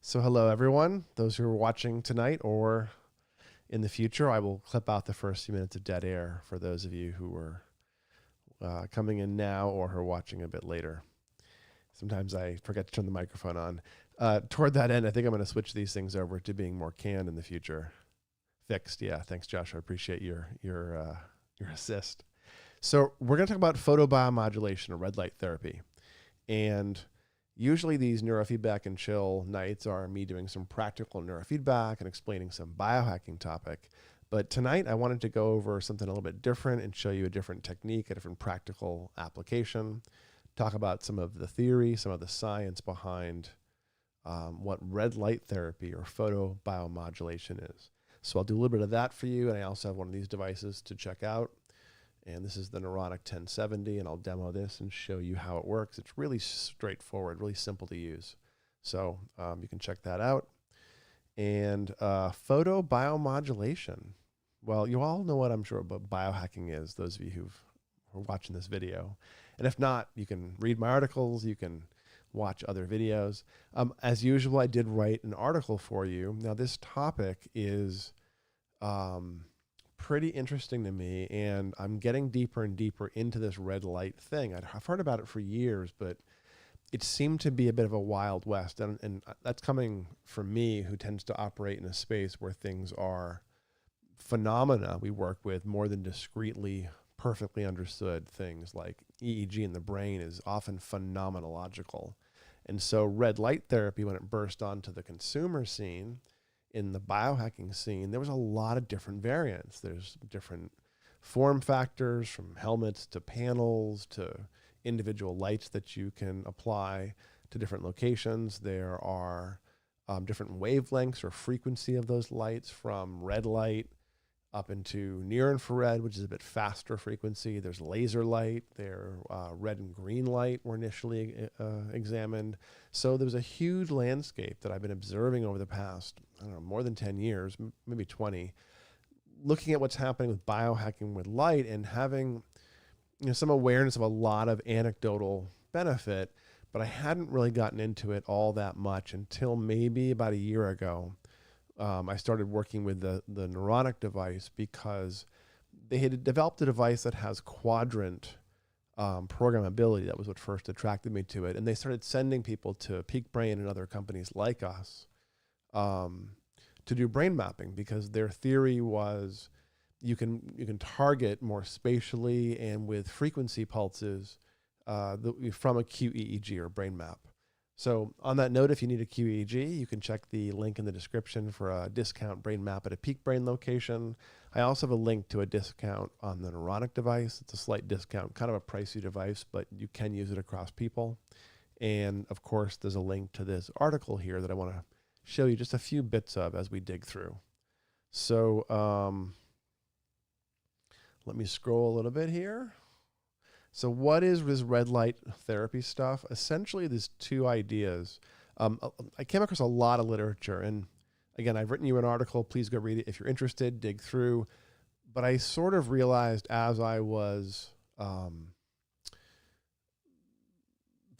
So hello everyone, those who are watching tonight or in the future. I will clip out the first few minutes of dead air for those of you who are coming in now or who are watching a bit later. Sometimes I forget to turn the microphone on. Toward that end, I think I'm going to switch these things over to being more canned in the future. Fixed, yeah. Thanks, Josh. I appreciate your assist. So we're going to talk about photobiomodulation or red light therapy, and usually these neurofeedback and chill nights are me doing some practical neurofeedback and explaining some biohacking topic. But tonight I wanted to go over something a little bit different and show you a different technique, a different practical application, talk about some of the theory, some of the science behind what red light therapy or photobiomodulation is. So I'll do a little bit of that for you. And I also have one of these devices to check out. And this is the Neuronic 1070, and I'll demo this and show you how it works. It's really straightforward, really simple to use. So you can check that out. And photobiomodulation. Well, you all know what I'm sure what biohacking is, those of you who are watching this video. And if not, you can read my articles, you can watch other videos. As usual, I did write an article for you. Now, this topic is pretty interesting to me, and I'm getting deeper and deeper into this red light thing. I've heard about it for years, but it seemed to be a bit of a wild west, and that's coming from me, who tends to operate in a space where things are phenomena we work with more than discretely, perfectly understood things. Like EEG in the brain is often phenomenological. And so red light therapy, when it burst onto the consumer scene, in the biohacking scene, there was a lot of different variants. There's different form factors, from helmets to panels to individual lights that you can apply to different locations. There are different wavelengths or frequency of those lights, from red light up into near infrared, which is a bit faster frequency. There's laser light. There red and green light were initially examined. So there's a huge landscape that I've been observing over the past, I don't know, more than 10 years, maybe 20, looking at what's happening with biohacking with light and having some awareness of a lot of anecdotal benefit, but I hadn't really gotten into it all that much until maybe about a year ago. I started working with the Neuronic device because they had developed a device that has quadrant programmability. That was what first attracted me to it. And they started sending people to Peak Brain and other companies like us to do brain mapping, because their theory was you can target more spatially and with frequency pulses from a QEEG or brain map. So on that note, if you need a QEEG, you can check the link in the description for a discount brain map at a Peak Brain location. I also have a link to a discount on the Neuronic device. It's a slight discount, kind of a pricey device, but you can use it across people. And of course, there's a link to this article here that I want to show you just a few bits of as we dig through. So let me scroll a little bit here. So what is this red light therapy stuff? Essentially, there's two ideas. I came across a lot of literature, and again, I've written you an article. Please go read it if you're interested, dig through. But I sort of realized as I was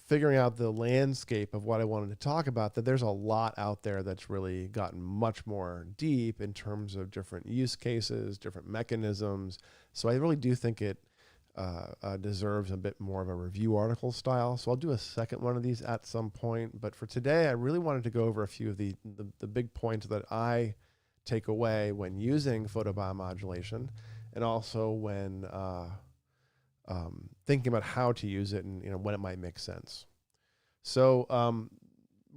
figuring out the landscape of what I wanted to talk about, that there's a lot out there that's really gotten much more deep in terms of different use cases, different mechanisms. So I really do think it deserves a bit more of a review article style. So I'll do a second one of these at some point. But for today, I really wanted to go over a few of the big points that I take away when using photobiomodulation, and also when thinking about how to use it and when it might make sense. So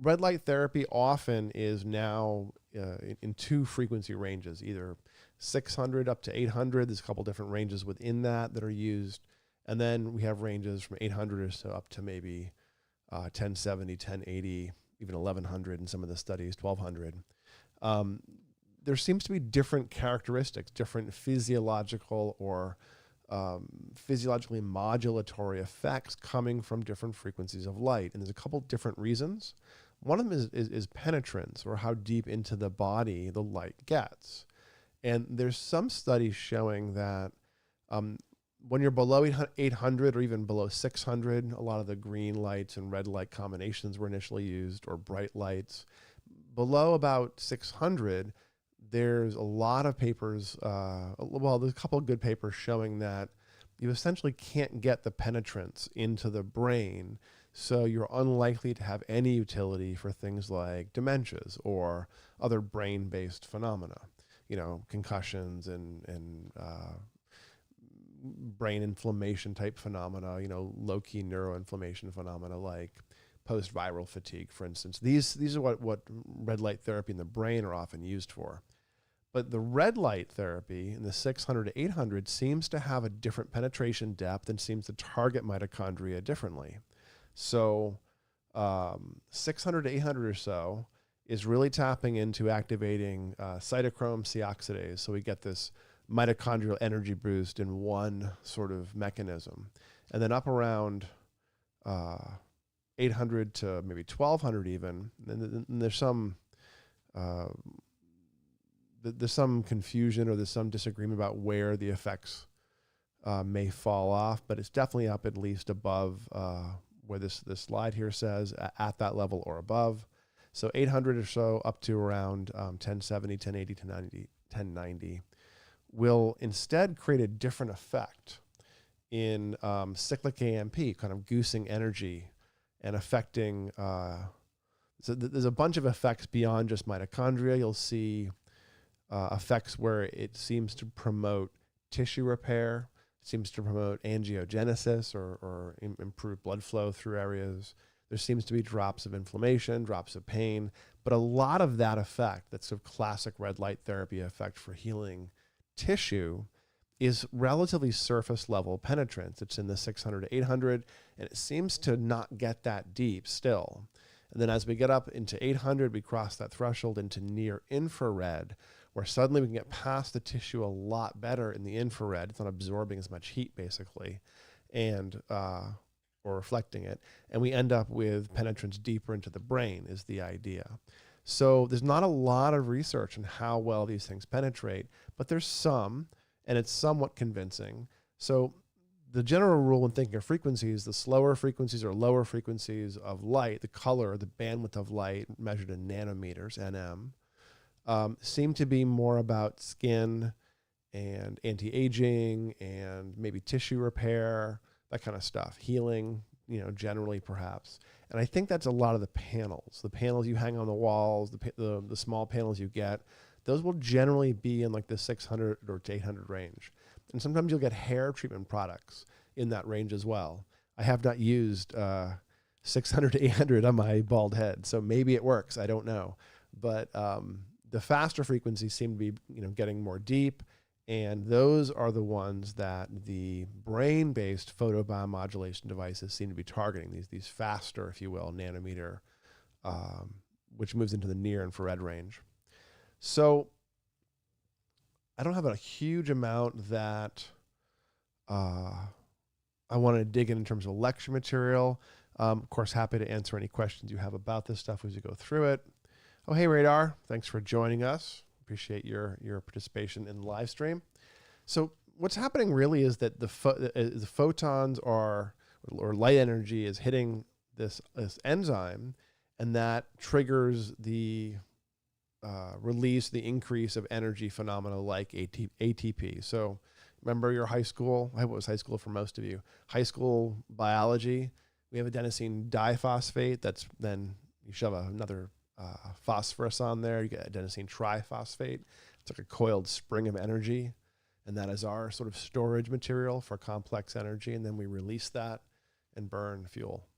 red light therapy often is now in two frequency ranges, either 600 up to 800. There's a couple different ranges within that are used. And then we have ranges from 800 or so up to maybe 1070, 1080, even 1100 in some of the studies, 1200. There seems to be different characteristics, different physiological or physiologically modulatory effects coming from different frequencies of light. And there's a couple different reasons. One of them is penetrance, or how deep into the body the light gets. And there's some studies showing that when you're below 800 or even below 600, a lot of the green lights and red light combinations were initially used, or bright lights. below about 600, there's a lot of papers, well, there's a couple of good papers showing that you essentially can't get the penetrance into the brain, so you're unlikely to have any utility for things like dementias or other brain-based phenomena, concussions and brain inflammation type phenomena, low-key neuroinflammation phenomena like post-viral fatigue, for instance. These are what red light therapy in the brain are often used for. But the red light therapy in the 600 to 800 seems to have a different penetration depth and seems to target mitochondria differently. So 600 to 800 or so is really tapping into activating cytochrome C oxidase. So we get this mitochondrial energy boost in one sort of mechanism. And then up around 800 to maybe 1200 even, and there's some confusion or there's some disagreement about where the effects may fall off, but it's definitely up at least above where this slide here says at that level or above. So 800 or so up to around 1070, 1080, 1090 will instead create a different effect in cyclic AMP, kind of goosing energy and affecting, so there's a bunch of effects beyond just mitochondria. You'll see effects where it seems to promote tissue repair, seems to promote angiogenesis or improve blood flow through areas. There seems to be drops of inflammation, drops of pain, but a lot of that effect, that's sort of classic red light therapy effect for healing tissue, is relatively surface level penetrance. It's in the 600 to 800, and it seems to not get that deep still. And then as we get up into 800, we cross that threshold into near infrared, where suddenly we can get past the tissue a lot better in the infrared. It's not absorbing as much heat, basically, and or reflecting it. And we end up with penetrance deeper into the brain is the idea. So there's not a lot of research on how well these things penetrate, but there's some, and it's somewhat convincing. So the general rule when thinking of frequencies, the slower frequencies or lower frequencies of light, the color, the bandwidth of light measured in nanometers, NM, seem to be more about skin and anti-aging and maybe tissue repair, that kind of stuff, healing, generally perhaps. And I think that's a lot of the panels you hang on the walls, the small panels you get, those will generally be in like the 600 or to 800 range. And sometimes you'll get hair treatment products in that range as well. I have not used 600 to 800 on my bald head, so maybe it works. I don't know. But the faster frequencies seem to be getting more deep, and those are the ones that the brain-based photobiomodulation devices seem to be targeting, these faster, if you will, nanometer, which moves into the near infrared range. So I don't have a huge amount that I want to dig in terms of lecture material. Of course, happy to answer any questions you have about this stuff as we go through it. Oh, hey, Radar. Thanks for joining us. Appreciate your participation in the live stream. So what's happening really is that the photons or light energy is hitting this enzyme, and that triggers the release, the increase of energy phenomena like ATP. So remember your high school, what was high school for most of you? High school biology, we have adenosine diphosphate, that's then you shove another phosphorus on there, you get adenosine triphosphate. It's like a coiled spring of energy, and that is our sort of storage material for complex energy, and then we release that and burn fuel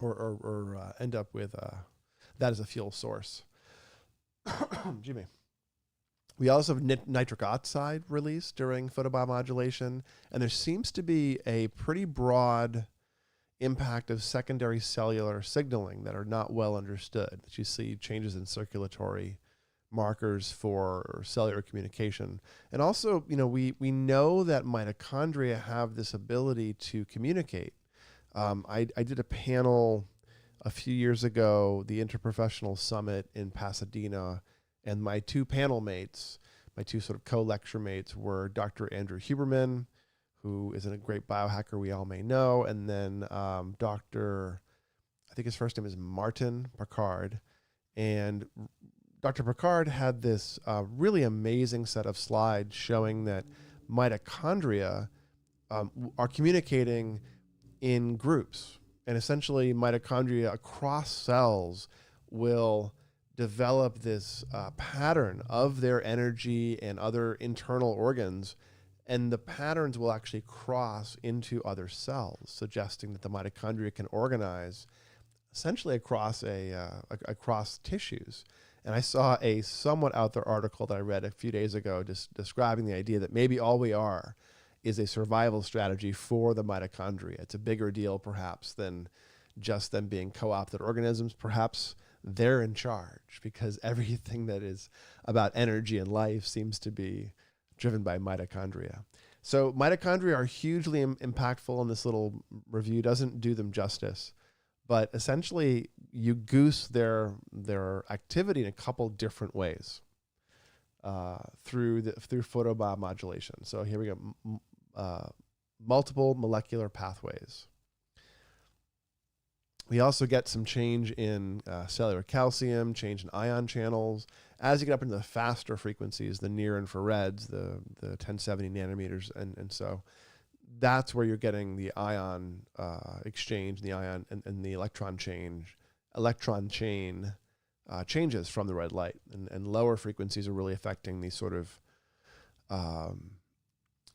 or end up with that as a fuel source. Excuse me. We also have nitric oxide release during photobiomodulation, and there seems to be a pretty broad impact of secondary cellular signaling that are not well understood. That you see changes in circulatory markers for cellular communication. And also, we know that mitochondria have this ability to communicate. I did a panel a few years ago, the Interprofessional Summit in Pasadena, and my two panel mates, my two sort of co-lecture mates were Dr. Andrew Huberman, who is a great biohacker we all may know, and then Dr., I think his first name is Martin Picard, And Dr. Picard had this really amazing set of slides showing that mitochondria are communicating in groups. And essentially, mitochondria across cells will develop this pattern of their energy and other internal organs, and the patterns will actually cross into other cells, suggesting that the mitochondria can organize essentially across tissues. And I saw a somewhat out there article that I read a few days ago just describing the idea that maybe all we are is a survival strategy for the mitochondria. It's a bigger deal perhaps than just them being co-opted organisms. Perhaps they're in charge because everything that is about energy and life seems to be driven by mitochondria. So mitochondria are hugely impactful, and this little review doesn't do them justice. But essentially, you goose their activity in a couple different ways through photobiomodulation. So here we go, multiple molecular pathways. We also get some change in cellular calcium, change in ion channels. As you get up into the faster frequencies, the near infrareds, the 1070 nanometers, and so that's where you're getting the ion exchange, the ion and the electron chain changes from the red light, and lower frequencies are really affecting the sort of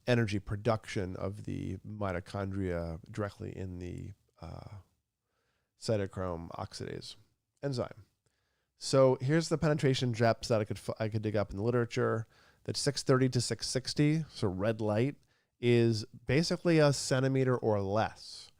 energy production of the mitochondria directly in the cytochrome oxidase enzyme. So here's the penetration depths that I could dig up in the literature. That's 630 to 660, so red light is basically a centimeter or less.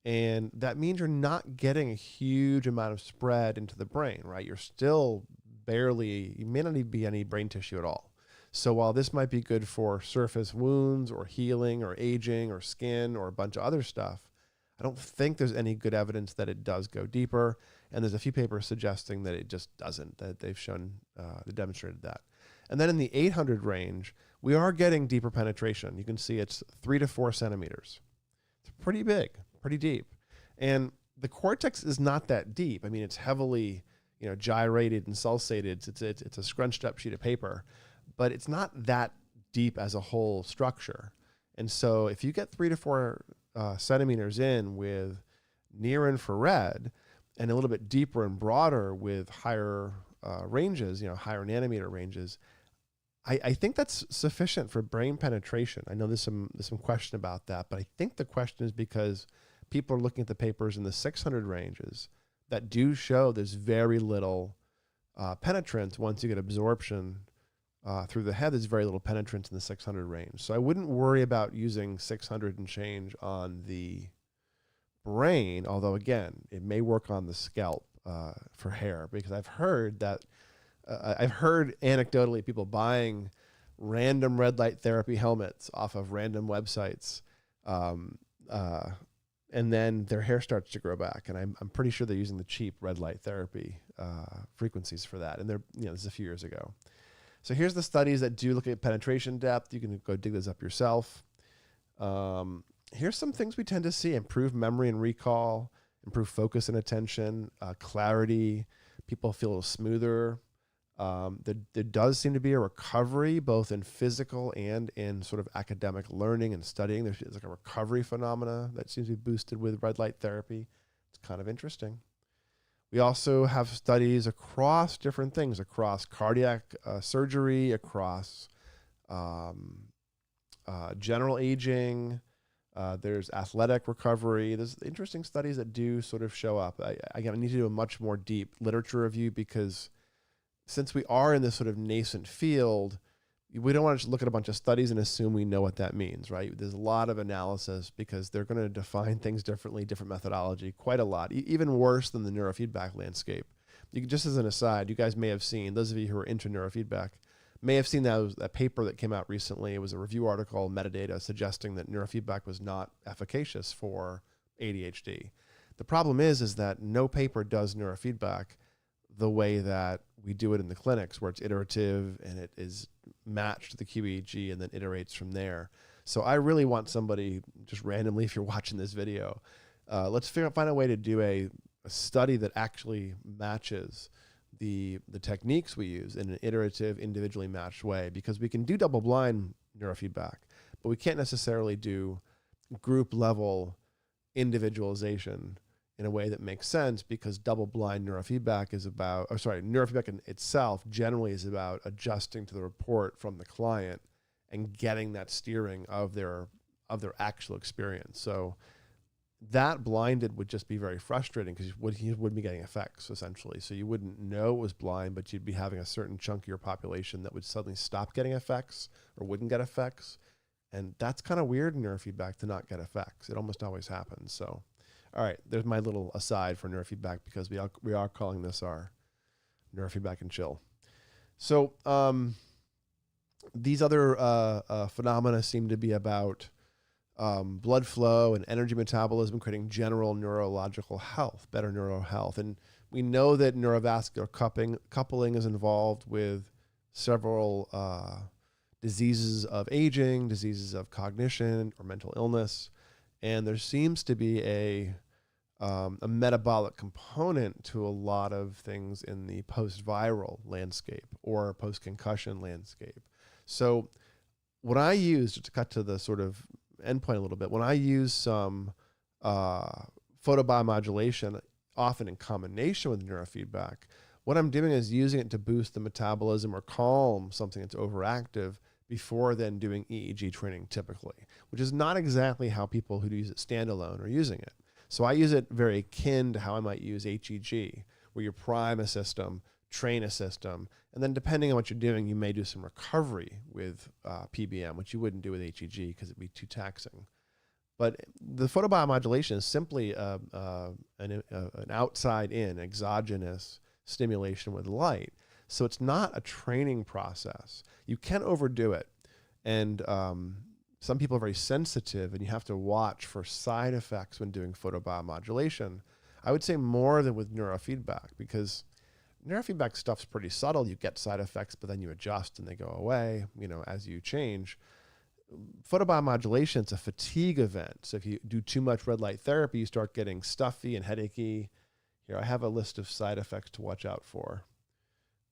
And that means you're not getting a huge amount of spread into the brain, right? You're still you may not even be any brain tissue at all. So while this might be good for surface wounds or healing or aging or skin or a bunch of other stuff, I don't think there's any good evidence that it does go deeper. And there's a few papers suggesting that it just doesn't, that they've shown, they demonstrated that. And then in the 800 range, we are getting deeper penetration. You can see it's 3 to 4 centimeters. It's pretty big, pretty deep. And the cortex is not that deep. I mean, it's heavily, gyrated and sulsated. It's a scrunched up sheet of paper, but it's not that deep as a whole structure. And so if you get 3 to 4 centimeters in with near infrared and a little bit deeper and broader with higher ranges, higher nanometer ranges, I think that's sufficient for brain penetration. I know there's some question about that, but I think the question is because people are looking at the papers in the 600 ranges that do show there's very little penetrance once you get absorption through the head. There's very little penetrance in the 600 range. So I wouldn't worry about using 600 and change on the brain, although again, it may work on the scalp for hair, because I've heard anecdotally people buying random red light therapy helmets off of random websites, and then their hair starts to grow back. And I'm pretty sure they're using the cheap red light therapy frequencies for that. And this is a few years ago. So here's the studies that do look at penetration depth. You can go dig those up yourself. Here's some things we tend to see: improved memory and recall, improved focus and attention, clarity. People feel a little smoother. There does seem to be a recovery both in physical and in sort of academic learning and studying. There's like a recovery phenomena that seems to be boosted with red light therapy. It's kind of interesting. We also have studies across different things, across cardiac surgery, across general aging. There's athletic recovery. There's interesting studies that do sort of show up. I need to do a much more deep literature review, because since we are in this sort of nascent field, we don't want to just look at a bunch of studies and assume we know what that means, right? There's a lot of analysis, because they're going to define things differently, different methodology, quite a lot, even worse than the neurofeedback landscape. Just as an aside, you guys may have seen, those of you who are into neurofeedback, may have seen that paper that came out recently. It was a review article, metadata, suggesting that neurofeedback was not efficacious for ADHD. The problem is that no paper does neurofeedback the way that we do it in the clinics, where it's iterative and it is matched to the QEEG and then iterates from there. So I really want somebody, just randomly, if you're watching this video, let's find a way to do a study that actually matches the techniques we use in an iterative, individually matched way, because we can do double-blind neurofeedback, but we can't necessarily do group level individualization in a way that makes sense, because double-blind neurofeedback is about, neurofeedback in itself generally is about adjusting to the report from the client and getting that steering of their actual experience. So that blinded would just be very frustrating, because he wouldn't be getting effects essentially. So you wouldn't know it was blind, but you'd be having a certain chunk of your population that would suddenly stop getting effects or wouldn't get effects. And that's kind of weird in neurofeedback, to not get effects. It almost always happens. So, all right, there's my little aside for neurofeedback, because we are calling this our neurofeedback and chill. So these other phenomena seem to be about blood flow and energy metabolism, creating general neurological health, better neural health. And we know that neurovascular coupling is involved with several diseases of aging, diseases of cognition or mental illness. And there seems to be a metabolic component to a lot of things in the post-viral landscape or post-concussion landscape. So what I use, to cut to the sort of endpoint a little bit, when I use some photobiomodulation, often in combination with neurofeedback, what I'm doing is using it to boost the metabolism or calm something that's overactive before then doing EEG training typically, which is not exactly how people who use it standalone are using it. So I use it very akin to how I might use HEG, where you prime a system, train a system, and then depending on what you're doing, you may do some recovery with PBM, which you wouldn't do with HEG because it'd be too taxing. But the photobiomodulation is simply an outside-in, exogenous stimulation with light. So it's not a training process. You can overdo it. And some people are very sensitive, and you have to watch for side effects when doing photobiomodulation. I would say more than with neurofeedback, because neurofeedback stuff's pretty subtle. You get side effects, but then you adjust and they go away, as you change. Photobiomodulation, it's a fatigue event. So if you do too much red light therapy, you start getting stuffy and headachy. Here, I have a list of side effects to watch out for.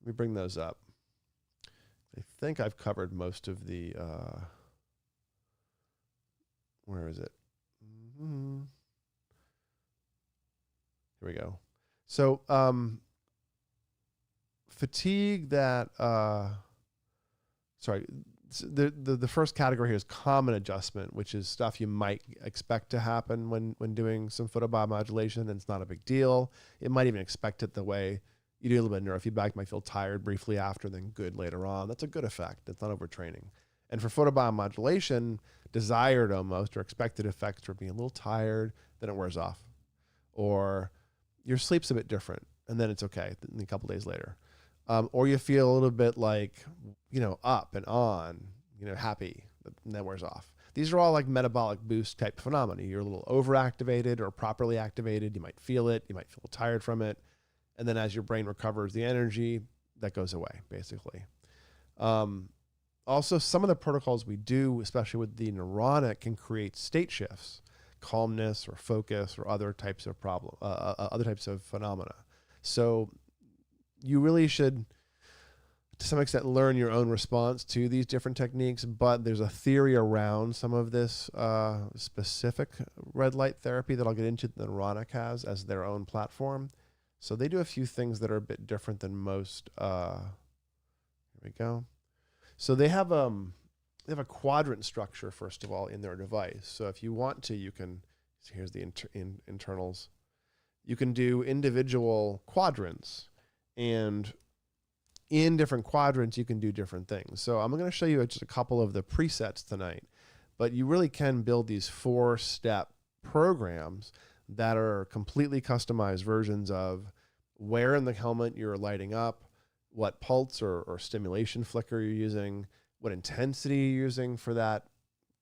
Let me bring those up. I think I've covered most of the, where is it? Mm-hmm. Here we go. So, fatigue that, the first category here is common adjustment, which is stuff you might expect to happen when doing some photobiomodulation, and it's not a big deal. It might even expect it the way you do a little bit of neurofeedback. You might feel tired briefly after, then good later on. That's a good effect. That's not overtraining. And for photobiomodulation, desired almost or expected effects are being a little tired, then it wears off. Or your sleep's a bit different, and then it's okay a couple days later. Or you feel a little bit like, up and on, happy, and that wears off. These are all like metabolic boost type phenomena. You're a little overactivated or properly activated. You might feel it. You might feel tired from it. And then as your brain recovers the energy, that goes away, basically. Also, some of the protocols we do, especially with the neuronic, can create state shifts, calmness or focus or other types of other types of phenomena. So you really should, to some extent, learn your own response to these different techniques, but there's a theory around some of this specific red light therapy that I'll get into that Neuronic has as their own platform. So they do a few things that are a bit different than most. Here we go. So they have a quadrant structure, first of all, in their device. So if you want to, you can, so here's the internals. You can do individual quadrants, and in different quadrants, you can do different things. So I'm going to show you just a couple of the presets tonight, but you really can build these 4-step programs that are completely customized versions of where in the helmet you're lighting up, what pulse or stimulation flicker you're using, what intensity you're using for that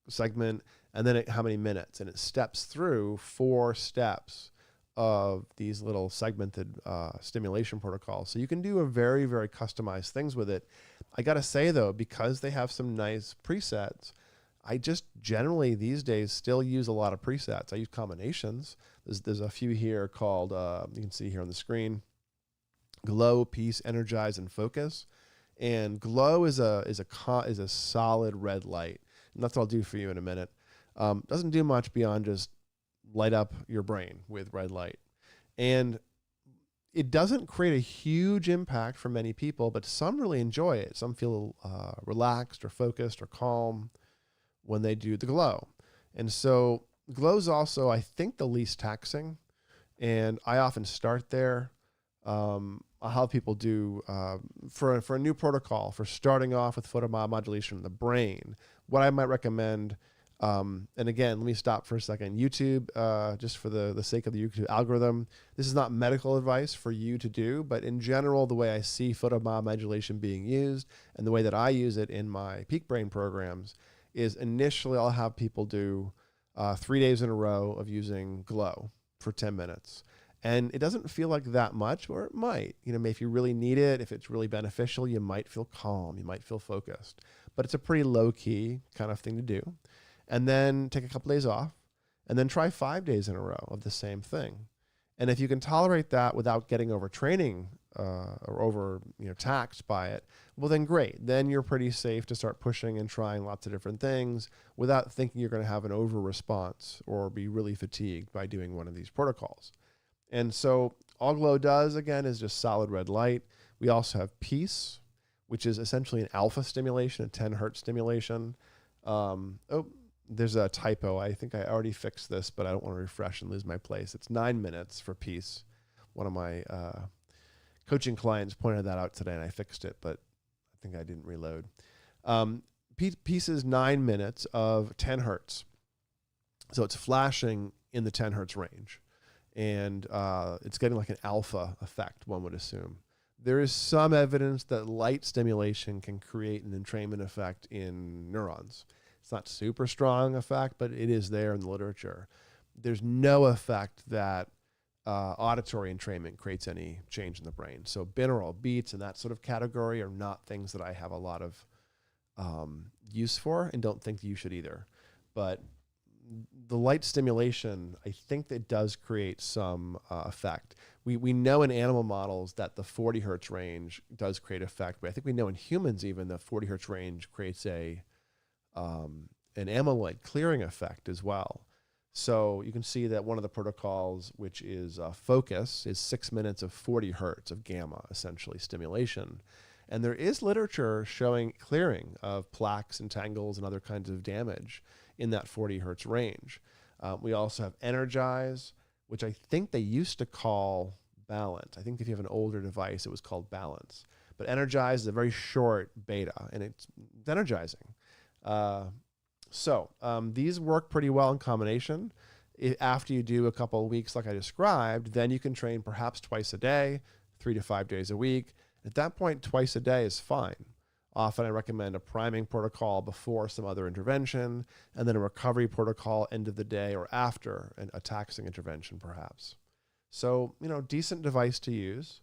segment, and then how many minutes. And it steps through 4 steps of these little segmented stimulation protocols. So you can do a very, very customized things with it. I got to say, though, because they have some nice presets, I just generally these days still use a lot of presets. I use combinations. There's a few here called, you can see here on the screen, Glow, peace, energize, and focus. And glow is a solid red light, and that's what I'll do for you in a minute. Doesn't do much beyond just light up your brain with red light, and it doesn't create a huge impact for many people, but some really enjoy it. Some feel relaxed or focused or calm when they do the glow, and so glow is also, I think, the least taxing, and I often start there. I'll have people do, for a new protocol, for starting off with photobiomodulation in the brain, what I might recommend, and again, let me stop for a second. YouTube, just for the sake of the YouTube algorithm, this is not medical advice for you to do, but in general, the way I see photobiomodulation being used and the way that I use it in my peak brain programs is initially I'll have people do 3 days in a row of using glow for 10 minutes. And it doesn't feel like that much, or it might. If you really need it, if it's really beneficial, you might feel calm, you might feel focused. But it's a pretty low-key kind of thing to do. And then take a couple days off, and then try 5 days in a row of the same thing. And if you can tolerate that without getting overtraining or over taxed by it, well then great. Then you're pretty safe to start pushing and trying lots of different things without thinking you're going to have an over response or be really fatigued by doing one of these protocols. And so all glow does, again, is just solid red light. We also have peace, which is essentially an alpha stimulation, a 10 hertz stimulation. There's a typo. I think I already fixed this, but I don't want to refresh and lose my place. It's 9 minutes for peace. One of my coaching clients pointed that out today, and I fixed it, but I think I didn't reload. Peace is 9 minutes of 10 hertz. So it's flashing in the 10 hertz range. And it's getting like an alpha effect, one would assume. There is some evidence that light stimulation can create an entrainment effect in neurons. It's not super strong effect, but it is there in the literature. There's no effect that auditory entrainment creates any change in the brain. So binaural beats and that sort of category are not things that I have a lot of use for, and don't think you should either. But the light stimulation, I think that does create some effect. We know in animal models that the 40 hertz range does create effect, but I think we know in humans even the 40 hertz range creates an amyloid clearing effect as well. So you can see that one of the protocols, which is focus, is 6 minutes of 40 hertz of gamma, essentially stimulation. And there is literature showing clearing of plaques and tangles and other kinds of damage in that 40 hertz range. We also have energize, which I think they used to call balance. I think if you have an older device, it was called balance. But energize is a very short beta, and it's energizing. So these work pretty well in combination. After you do a couple of weeks like I described, then you can train perhaps twice a day, 3 to 5 days a week. At that point, twice a day is fine. Often I recommend a priming protocol before some other intervention, and then a recovery protocol end of the day or after a taxing intervention perhaps. So, decent device to use.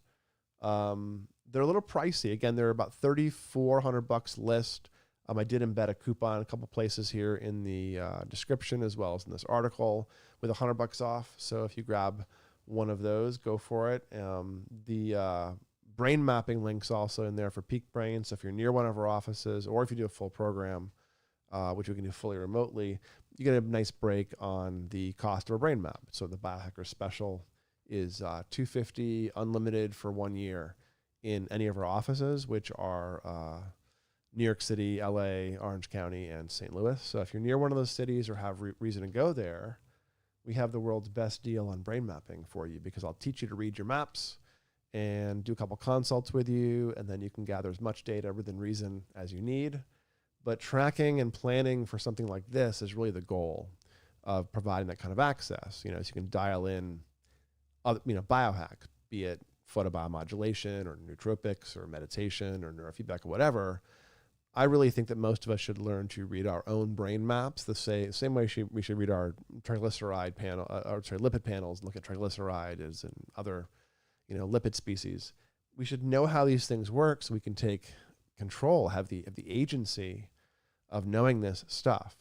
They're a little pricey. Again, they're about $3,400 list. I did embed a coupon a couple places here in the description as well as in this article with $100 off. So if you grab one of those, go for it. The brain mapping link's also in there for Peak Brain. So if you're near one of our offices, or if you do a full program, which we can do fully remotely, you get a nice break on the cost of a brain map. So the Biohacker Special is $250 unlimited for 1 year in any of our offices, which are New York City, LA, Orange County, and St. Louis. So if you're near one of those cities or have reason to go there, we have the world's best deal on brain mapping for you, because I'll teach you to read your maps and do a couple consults with you, and then you can gather as much data within reason as you need. But tracking and planning for something like this is really the goal of providing that kind of access. So you can dial in, biohack, be it photobiomodulation or nootropics or meditation or neurofeedback or whatever. I really think that most of us should learn to read our own brain maps the same way we should read our triglyceride panel, lipid panels, and look at triglycerides and other, lipid species. We should know how these things work so we can take control, have the agency of knowing this stuff.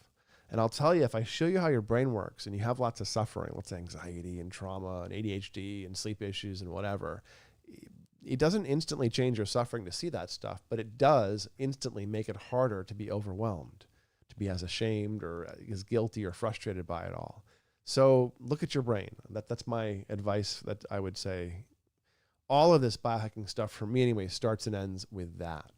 And I'll tell you, if I show you how your brain works and you have lots of suffering, let's say anxiety and trauma and ADHD and sleep issues and whatever, it doesn't instantly change your suffering to see that stuff, but it does instantly make it harder to be overwhelmed, to be as ashamed or as guilty or frustrated by it all. So look at your brain. That's my advice that I would say. All of this biohacking stuff for me anyway starts and ends with that,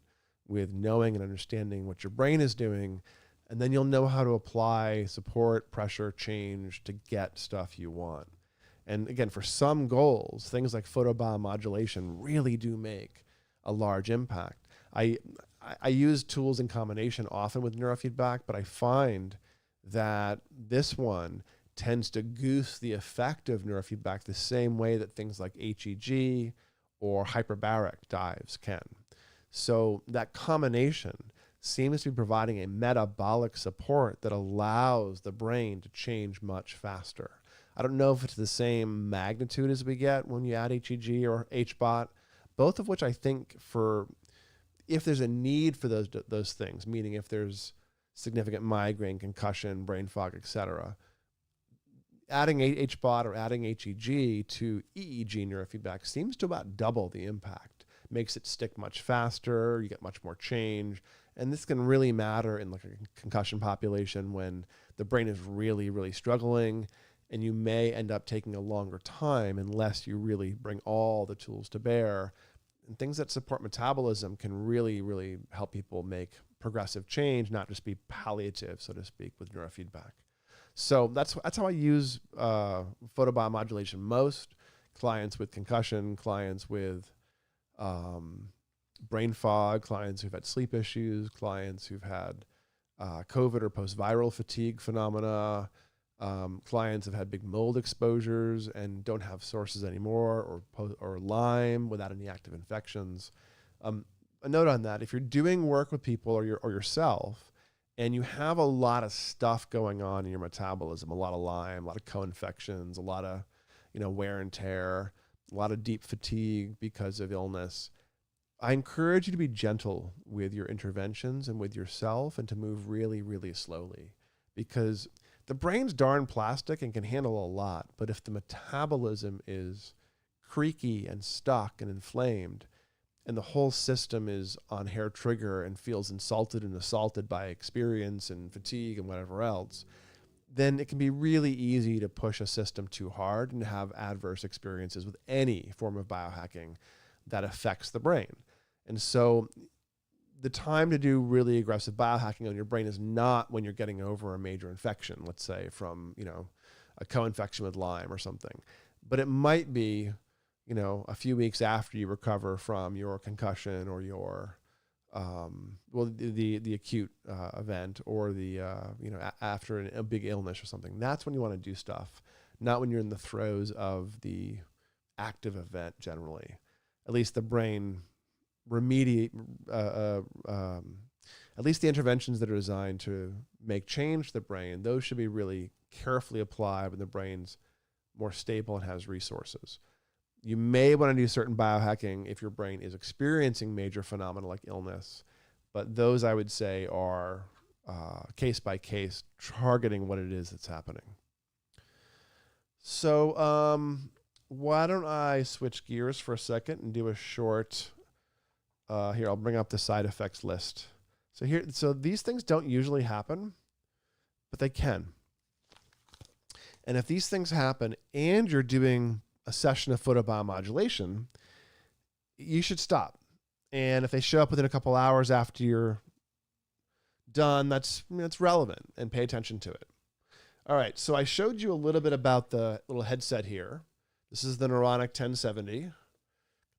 with knowing and understanding what your brain is doing, and then you'll know how to apply support, pressure, change to get stuff you want. And again, for some goals, things like photobiomodulation really do make a large impact. I use tools in combination often with neurofeedback, but I find that this one tends to goose the effect of neurofeedback the same way that things like HEG or hyperbaric dives can. So that combination seems to be providing a metabolic support that allows the brain to change much faster. I don't know if it's the same magnitude as we get when you add HEG or HBOT, both of which I think if there's a need for those things, meaning if there's significant migraine, concussion, brain fog, etc., adding HBOT or adding HEG to EEG neurofeedback seems to about double the impact. Makes it stick much faster, you get much more change, and this can really matter in like a concussion population when the brain is really, really struggling, and you may end up taking a longer time unless you really bring all the tools to bear. And things that support metabolism can really, really help people make progressive change, not just be palliative, so to speak, with neurofeedback. So that's how I use photobiomodulation most. Clients with concussion, clients with brain fog, clients who've had sleep issues, clients who've had COVID or post-viral fatigue phenomena, clients have had big mold exposures and don't have sources anymore, or Lyme without any active infections. A note on that: if you're doing work with people or yourself, and you have a lot of stuff going on in your metabolism, a lot of Lyme, a lot of co-infections, a lot of wear and tear, a lot of deep fatigue because of illness, I encourage you to be gentle with your interventions and with yourself, and to move really, really slowly, because the brain's darn plastic and can handle a lot. But if the metabolism is creaky and stuck and inflamed, and the whole system is on hair trigger and feels insulted and assaulted by experience and fatigue and whatever else, then it can be really easy to push a system too hard and have adverse experiences with any form of biohacking that affects the brain. And so the time to do really aggressive biohacking on your brain is not when you're getting over a major infection, let's say from, a co-infection with Lyme or something, but it might be, a few weeks after you recover from your concussion or your, the acute event, or the, after a big illness or something. That's when you want to do stuff, not when you're in the throes of the active event generally. At least the brain at least the interventions that are designed to make change to the brain, those should be really carefully applied when the brain's more stable and has resources. You may want to do certain biohacking if your brain is experiencing major phenomena like illness, but those I would say are case by case, targeting what it is that's happening. So why don't I switch gears for a second and do a short, here, I'll bring up the side effects list. So these things don't usually happen, but they can. And if these things happen and you're doing a session of photobiomodulation, you should stop. And if they show up within a couple hours after you're done, that's relevant, and pay attention to it. All right, so I showed you a little bit about the little headset here. This is the Neuronic 1070,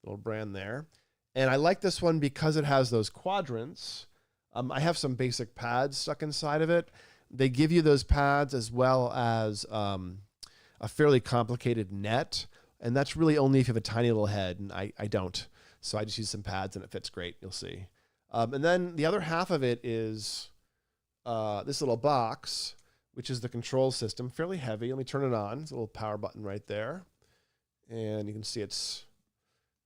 little brand there. And I like this one because it has those quadrants. I have some basic pads stuck inside of it. They give you those pads as well as a fairly complicated net. And that's really only if you have a tiny little head, and I don't. So I just use some pads and it fits great, you'll see. And then the other half of it is this little box, which is the control system, fairly heavy. Let me turn it on. There's a little power button right there. And you can see it's,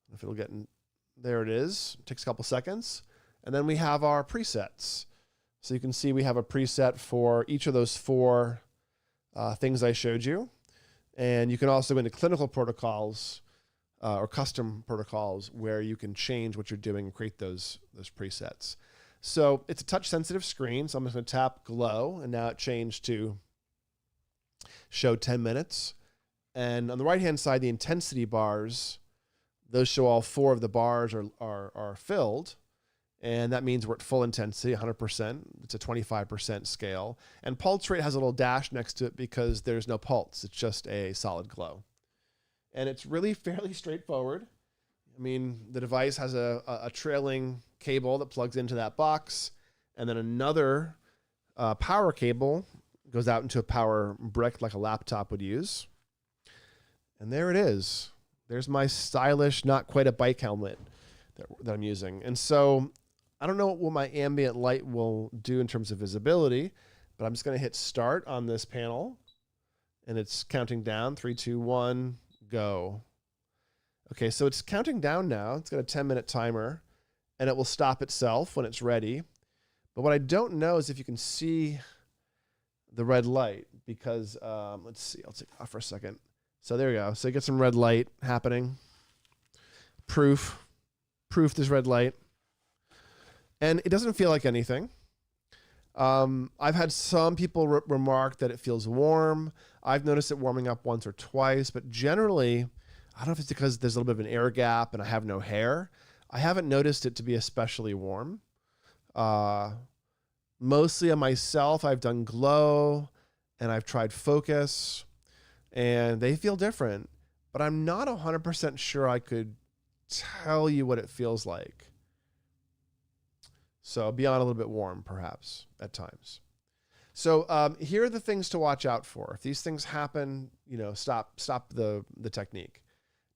I don't know if it'll get in, there it is. It takes a couple seconds. And then we have our presets. So you can see we have a preset for each of those four things I showed you. And you can also go into clinical protocols or custom protocols where you can change what you're doing and create those presets. So it's a touch sensitive screen. So I'm just going to tap glow, and now it changed to show 10 minutes. And on the right hand side, the intensity bars, those show all 4 of the bars are filled. And that means we're at full intensity, 100%. It's a 25% scale. And pulse rate has a little dash next to it because there's no pulse. It's just a solid glow. And it's really fairly straightforward. I mean, the device has a trailing cable that plugs into that box, and then another power cable goes out into a power brick like a laptop would use. And there it is. There's my stylish, not quite a bike helmet that I'm using. And so I don't know what my ambient light will do in terms of visibility, but I'm just going to hit start on this panel, and it's counting down, 3, 2, 1, go. Okay, so it's counting down now. It's got a 10-minute timer, and it will stop itself when it's ready. But what I don't know is if you can see the red light, because let's see, I'll take it off for a second. So there we go. So you get some red light happening. Proof there's red light. And it doesn't feel like anything. I've had some people remark that it feels warm. I've noticed it warming up once or twice, but generally, I don't know if it's because there's a little bit of an air gap and I have no hair. I haven't noticed it to be especially warm. Mostly on myself, I've done glow and I've tried focus, and they feel different, but I'm not 100% sure I could tell you what it feels like. So beyond a little bit warm, perhaps, at times. So here are the things to watch out for. If these things happen, stop the technique.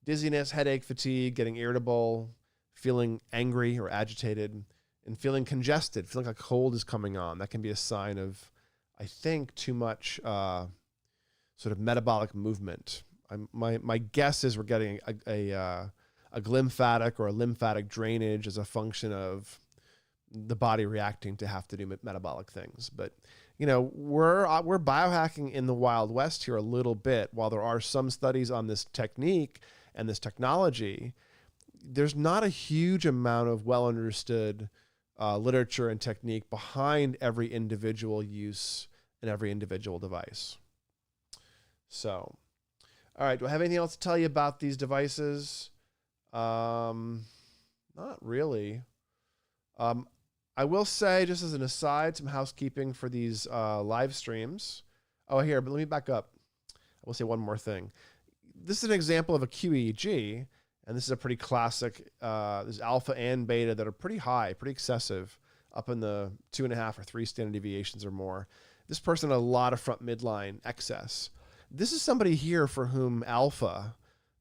Dizziness, headache, fatigue, getting irritable, feeling angry or agitated, and feeling congested, feeling like a cold is coming on. That can be a sign of, I think, too much sort of metabolic movement. My guess is we're getting a glymphatic or a lymphatic drainage as a function of the body reacting to have to do metabolic things. But we're biohacking in the Wild West here a little bit. While there are some studies on this technique and this technology, there's not a huge amount of well understood literature and technique behind every individual use and every individual device. So, all right, do I have anything else to tell you about these devices? Not really. I will say, just as an aside, some housekeeping for these live streams. Oh, here, but let me back up. I will say one more thing. This is an example of a QEEG, and this is a pretty classic. There's alpha and beta that are pretty high, pretty excessive, up in the 2.5 or 3 standard deviations or more. This person had a lot of front midline excess. This is somebody here for whom alpha,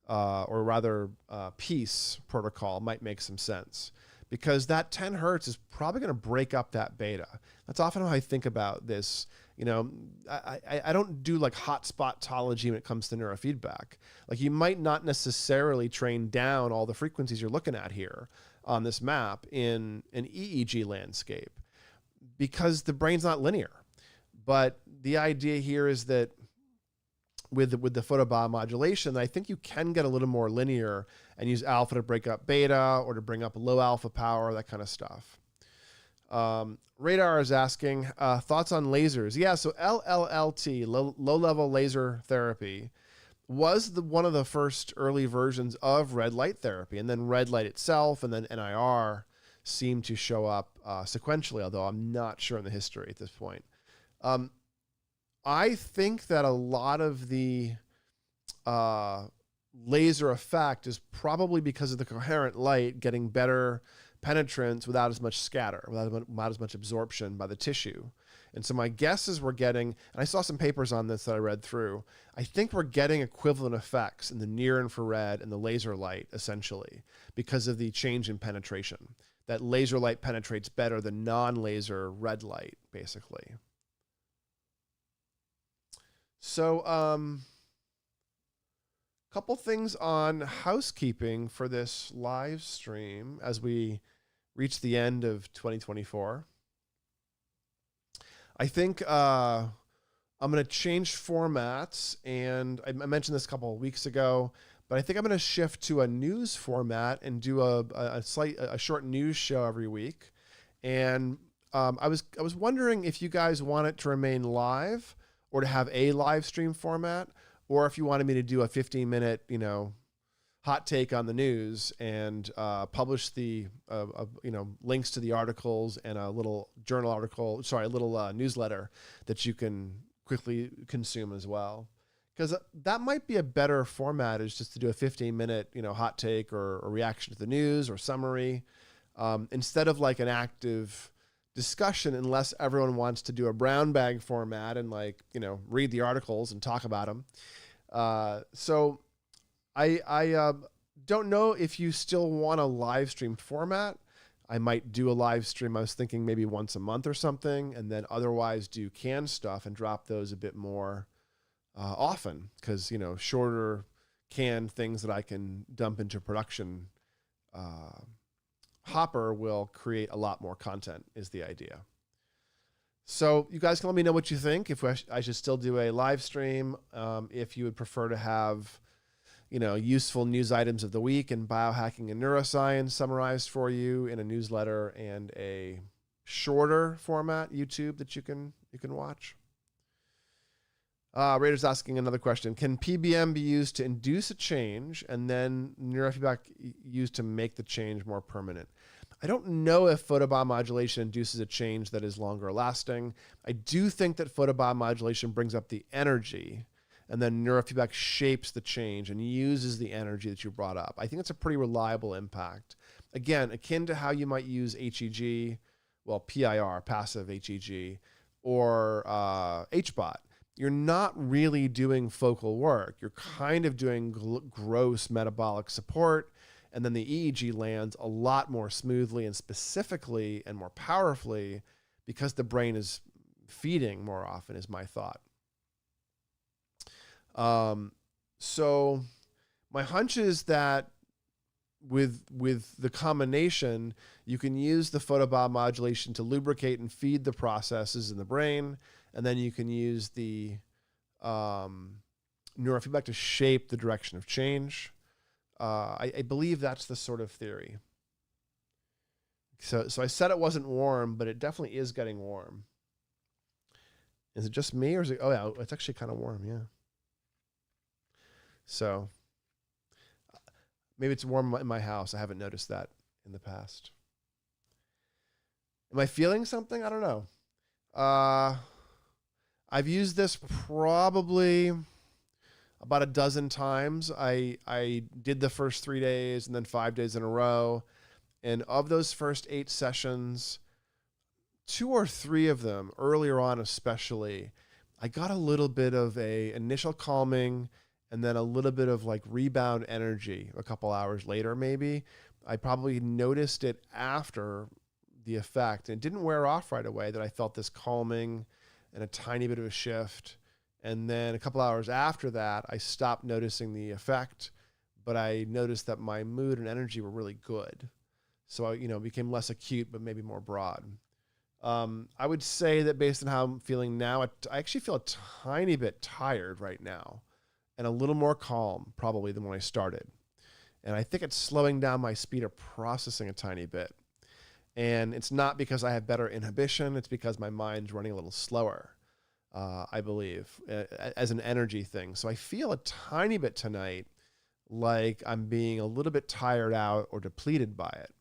or rather peace protocol might make some sense, because that 10 hertz is probably going to break up that beta. That's often how I think about this. I don't do like hotspotology when it comes to neurofeedback. Like, you might not necessarily train down all the frequencies you're looking at here on this map in an EEG landscape, because the brain's not linear. But the idea here is that with the photobiomodulation, I think you can get a little more linear and use alpha to break up beta or to bring up low alpha power, that kind of stuff. Radar is asking, thoughts on lasers. Yeah, so LLLT, low-level laser therapy, was one of the first early versions of red light therapy, and then red light itself and then NIR seemed to show up sequentially, although I'm not sure in the history at this point. I think that a lot of the laser effect is probably because of the coherent light getting better penetrance without as much scatter, without as much absorption by the tissue. And so my guess is we're getting, and I saw some papers on this that I read through, I think we're getting equivalent effects in the near infrared and the laser light, essentially, because of the change in penetration. That laser light penetrates better than non-laser red light, basically. So, couple things on housekeeping for this live stream as we reach the end of 2024. I think I'm going to change formats, and I mentioned this a couple of weeks ago, But I think I'm going to shift to a news format and do a short news show every week. And I was wondering if you guys want it to remain live or to have a live stream format, or if you wanted me to do a 15-minute, hot take on the news and publish the links to the articles and a little newsletter that you can quickly consume as well. Because that might be a better format, is just to do a 15-minute hot take or a reaction to the news or summary, instead of like an active discussion, unless everyone wants to do a brown bag format and read the articles and talk about them. So I don't know if you still want a live stream format. I might do a live stream. I was thinking maybe once a month or something, and then otherwise do canned stuff and drop those a bit more often, because shorter canned things that I can dump into production hopper will create a lot more content, is the idea. So you guys can let me know what you think, if I should still do a live stream, if you would prefer to have useful news items of the week and biohacking and neuroscience summarized for you in a newsletter and a shorter format YouTube that you can watch. Rader's asking another question. Can PBM be used to induce a change and then neurofeedback used to make the change more permanent? I don't know if photobiomodulation induces a change that is longer lasting. I do think that photobiomodulation brings up the energy, and then neurofeedback shapes the change and uses the energy that you brought up. I think it's a pretty reliable impact. Again, akin to how you might use HEG, PIR, passive HEG, or HBOT. You're not really doing focal work. You're kind of doing gross metabolic support, and then the EEG lands a lot more smoothly and specifically and more powerfully because the brain is feeding more often, is my thought. So my hunch is that with the combination, you can use the photobiomodulation to lubricate and feed the processes in the brain, and then you can use the neurofeedback to shape the direction of change. I believe that's the sort of theory. So I said it wasn't warm, but it definitely is getting warm. Is it just me, or is it? Oh yeah, it's actually kind of warm. Yeah. So maybe it's warm in my house. I haven't noticed that in the past. Am I feeling something? I don't know. I've used this probably about a dozen times. I did the first 3 days and then 5 days in a row. And of those first 8 sessions, 2 or 3 of them, earlier on especially, I got a little bit of a initial calming and then a little bit of like rebound energy a couple hours later maybe. I probably noticed it after the effect, and it didn't wear off right away, that I felt this calming and a tiny bit of a shift. And then a couple hours after that, I stopped noticing the effect, but I noticed that my mood and energy were really good. So I, became less acute, but maybe more broad. I would say that based on how I'm feeling now, I actually feel a tiny bit tired right now and a little more calm probably than when I started. And I think it's slowing down my speed of processing a tiny bit. And it's not because I have better inhibition. It's because my mind's running a little slower, I believe, as an energy thing. So I feel a tiny bit tonight like I'm being a little bit tired out or depleted by it,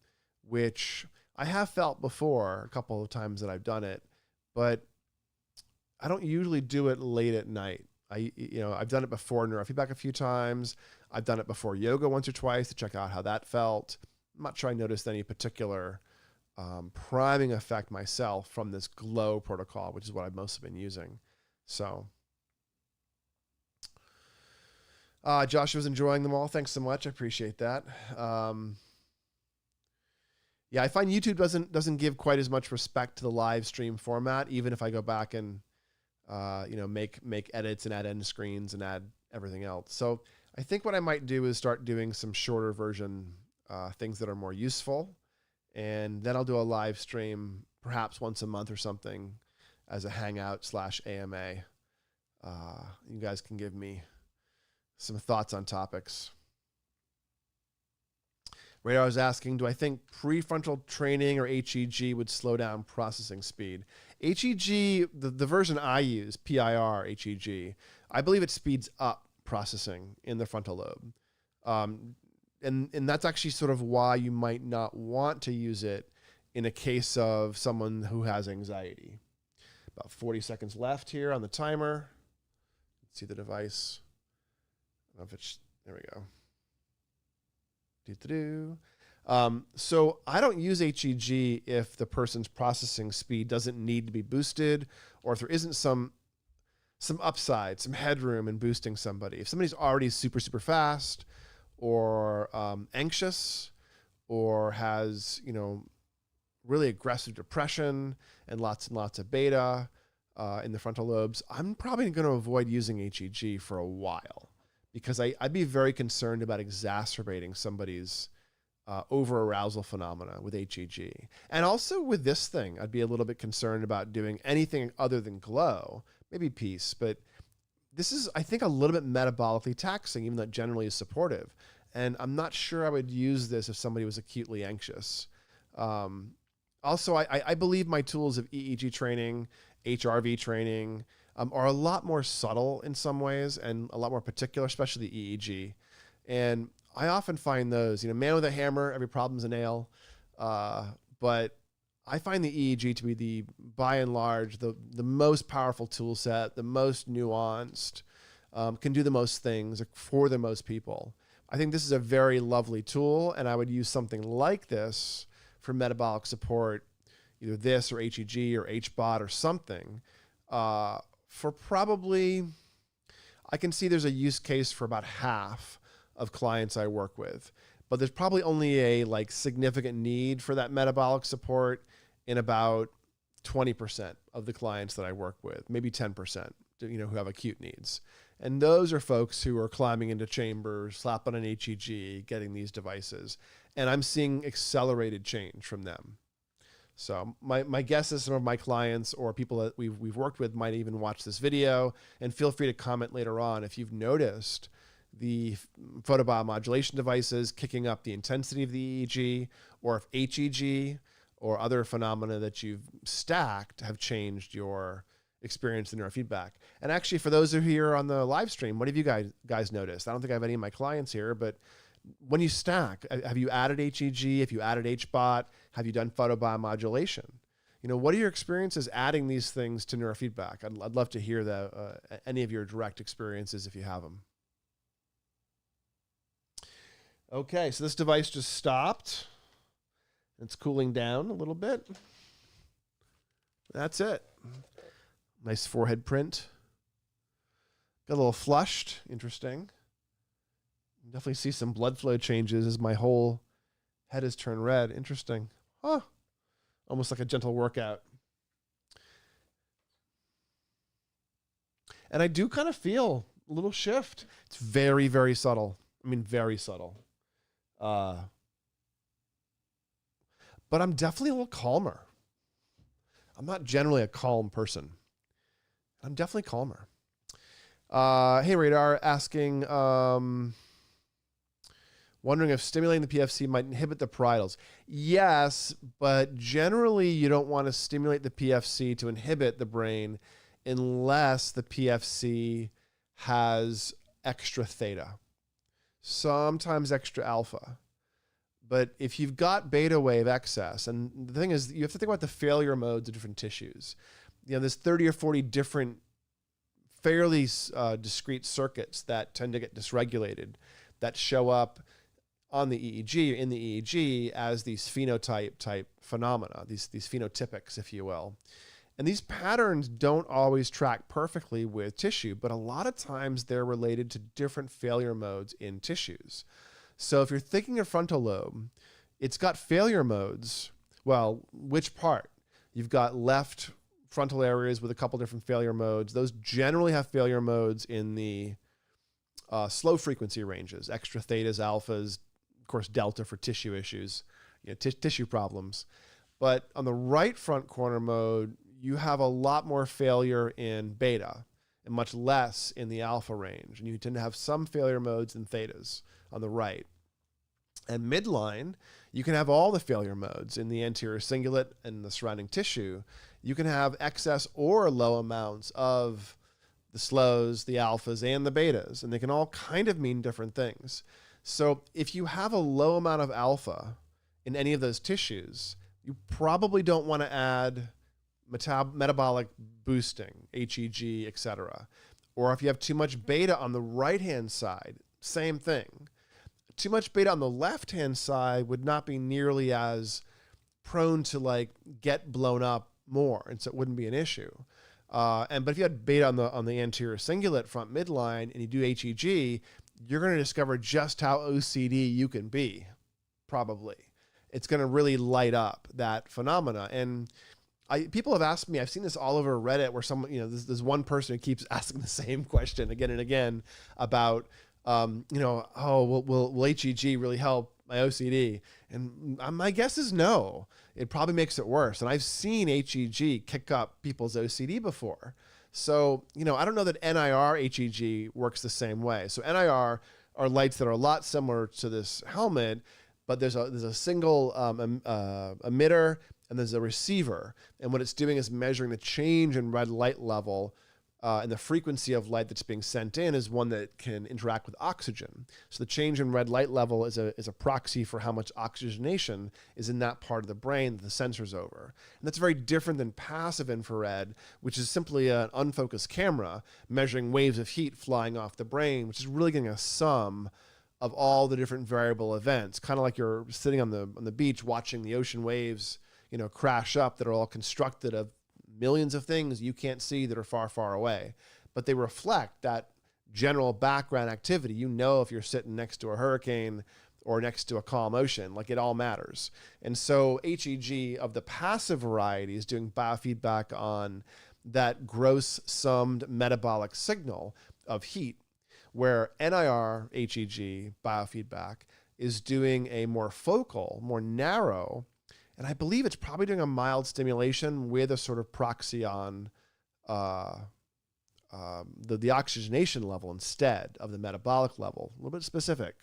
which I have felt before a couple of times that I've done it, but I don't usually do it late at night. I've done it before neurofeedback a few times. I've done it before yoga once or twice to check out how that felt. I'm not sure I noticed any particular priming effect myself from this glow protocol, which is what I've mostly been using. So Joshua's enjoying them all. Thanks so much. I appreciate that. Yeah, I find YouTube doesn't give quite as much respect to the live stream format, even if I go back and make edits and add end screens and add everything else. So I think what I might do is start doing some shorter version things that are more useful. And then I'll do a live stream perhaps once a month or something as a hangout /AMA. You guys can give me some thoughts on topics. Radar was asking, do I think prefrontal training or HEG would slow down processing speed? HEG, the version I use, PIR HEG, I believe it speeds up processing in the frontal lobe. And that's actually sort of why you might not want to use it in a case of someone who has anxiety. About 40 seconds left here on the timer. Let's see the device. I don't know if it's, there we go. So I don't use HEG if the person's processing speed doesn't need to be boosted, or if there isn't some upside, some headroom in boosting somebody. If somebody's already super, super fast, or anxious, or has, really aggressive depression and lots of beta in the frontal lobes, I'm probably going to avoid using HEG for a while, because I'd be very concerned about exacerbating somebody's over-arousal phenomena with HEG. And also with this thing, I'd be a little bit concerned about doing anything other than glow, maybe peace, but this is, I think, a little bit metabolically taxing, even though it generally is supportive. And I'm not sure I would use this if somebody was acutely anxious. Also, I believe my tools of EEG training, HRV training, are a lot more subtle in some ways and a lot more particular, especially the EEG. And I often find those, man with a hammer, every problem's a nail. But I find the EEG to be by and large, the most powerful tool set, the most nuanced, can do the most things for the most people. I think this is a very lovely tool, and I would use something like this for metabolic support, either this or HEG or HBOT or something, for probably, I can see there's a use case for about half of clients I work with, but there's probably only a significant need for that metabolic support in about 20% of the clients that I work with, maybe 10%, who have acute needs. And those are folks who are climbing into chambers, slapping an HEG, getting these devices. And I'm seeing accelerated change from them. So my guess is some of my clients or people that we've worked with might even watch this video, and feel free to comment later on if you've noticed the photobiomodulation devices kicking up the intensity of the EEG, or if HEG or other phenomena that you've stacked have changed your experience in neurofeedback. And actually, for those of you here on the live stream, what have you guys noticed? I don't think I have any of my clients here, but when you stack, have you added HEG? Have you added HBOT? Have you done photobiomodulation? What are your experiences adding these things to neurofeedback? I'd love to hear any of your direct experiences if you have them. Okay, so this device just stopped. It's cooling down a little bit. That's it. Nice forehead print. Got a little flushed. Interesting. Definitely see some blood flow changes as my whole head has turned red. Interesting. Huh. Almost like a gentle workout. And I do kind of feel a little shift. It's very, very subtle. Very subtle. But I'm definitely a little calmer. I'm not generally a calm person. I'm definitely calmer. Hey, Radar, asking, wondering if stimulating the PFC might inhibit the parietals. Yes, but generally you don't want to stimulate the PFC to inhibit the brain unless the PFC has extra theta, sometimes extra alpha. But if you've got beta wave excess, and the thing is, you have to think about the failure modes of different tissues. There's 30 or 40 different fairly discrete circuits that tend to get dysregulated that show up on the EEG, in the EEG, as these phenotype type phenomena, these phenotypics, if you will. And these patterns don't always track perfectly with tissue, but a lot of times they're related to different failure modes in tissues. So if you're thinking of frontal lobe, it's got failure modes. Well, which part? You've got left frontal areas with a couple different failure modes. Those generally have failure modes in the slow frequency ranges, extra thetas, alphas, of course, delta for tissue issues, tissue problems. But on the right front corner mode, you have a lot more failure in beta and much less in the alpha range. And you tend to have some failure modes in thetas on the right. And midline, you can have all the failure modes in the anterior cingulate and the surrounding tissue. You can have excess or low amounts of the slows, the alphas, and the betas, and they can all kind of mean different things. So if you have a low amount of alpha in any of those tissues, you probably don't want to add metabolic boosting, HEG, etc. Or if you have too much beta on the right-hand side, same thing. Too much beta on the left-hand side would not be nearly as prone to like get blown up more, and so it wouldn't be an issue. But if you had beta on the anterior cingulate front midline and you do HEG, you're going to discover just how OCD you can be. Probably, it's going to really light up that phenomena. And people have asked me, I've seen this all over Reddit, where someone, there's one person who keeps asking the same question again and again about, will HEG really help my OCD? And my guess is no. It probably makes it worse. And I've seen HEG kick up people's OCD before. So, I don't know that NIR HEG works the same way. So NIR are lights that are a lot similar to this helmet, but there's a single emitter and there's a receiver. And what it's doing is measuring the change in red light level, and the frequency of light that's being sent in is one that can interact with oxygen. So the change in red light level is a proxy for how much oxygenation is in that part of the brain that the sensor's over. And that's very different than passive infrared, which is simply an unfocused camera measuring waves of heat flying off the brain, which is really getting a sum of all the different variable events, kind of like you're sitting on the beach watching the ocean waves, crash up, that are all constructed of millions of things you can't see that are far, far away. But they reflect that general background activity. If you're sitting next to a hurricane or next to a calm ocean, like it all matters. And so HEG of the passive variety is doing biofeedback on that gross summed metabolic signal of heat, where NIR HEG biofeedback is doing a more focal, more narrow, and I believe it's probably doing a mild stimulation with a sort of proxy on the oxygenation level instead of the metabolic level, a little bit specific.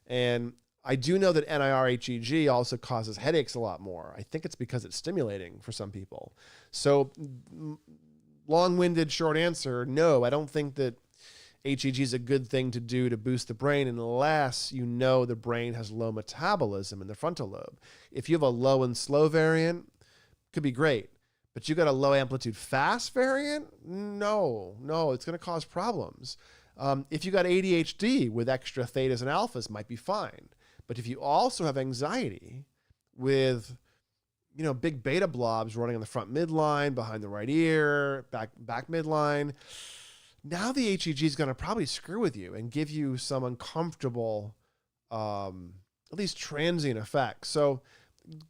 And I do know that NIR HEG also causes headaches a lot more. I think it's because it's stimulating for some people. So long-winded short answer, no, I don't think that HEG is a good thing to do to boost the brain unless the brain has low metabolism in the frontal lobe. If you have a low and slow variant, could be great. But you got a low amplitude fast variant? No, it's going to cause problems. If you got ADHD with extra thetas and alphas, might be fine. But if you also have anxiety with big beta blobs running on the front midline, behind the right ear, back midline, now the HEG is going to probably screw with you and give you some uncomfortable, at least transient effects. So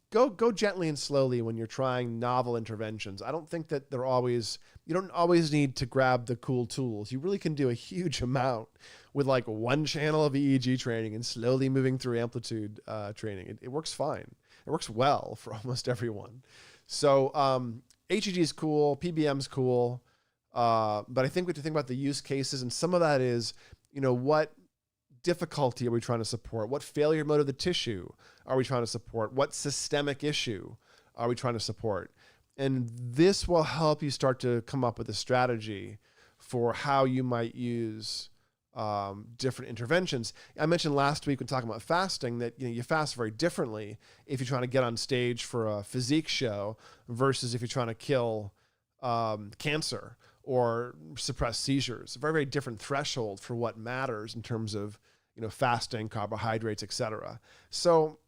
go gently and slowly when you're trying novel interventions. I don't think that you don't always need to grab the cool tools. You really can do a huge amount with like one channel of EEG training and slowly moving through amplitude training. It works fine. It works well for almost everyone. So HEG is cool. PBM is cool. But I think we have to think about the use cases, and some of that is, what difficulty are we trying to support? What failure mode of the tissue are we trying to support? What systemic issue are we trying to support? And this will help you start to come up with a strategy for how you might use different interventions. I mentioned last week when talking about fasting that you fast very differently if you're trying to get on stage for a physique show versus if you're trying to kill cancer or suppress seizures. A very, very different threshold for what matters in terms of, fasting, carbohydrates, etc. So,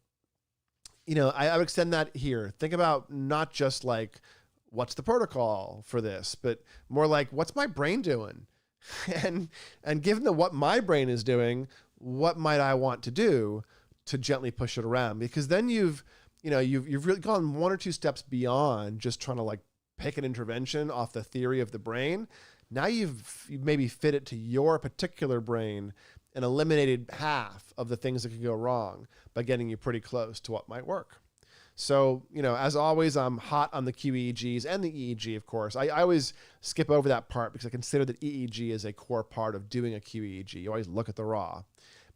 I would extend that here. Think about not just like, what's the protocol for this, but more like, what's my brain doing? and given what my brain is doing, what might I want to do to gently push it around? Because then you've really gone one or two steps beyond just trying to like pick an intervention off the theory of the brain. Now you've maybe fit it to your particular brain and eliminated half of the things that could go wrong by getting you pretty close to what might work. So, as always, I'm hot on the QEEGs and the EEG, of course. I always skip over that part because I consider that EEG is a core part of doing a QEEG. You always look at the raw.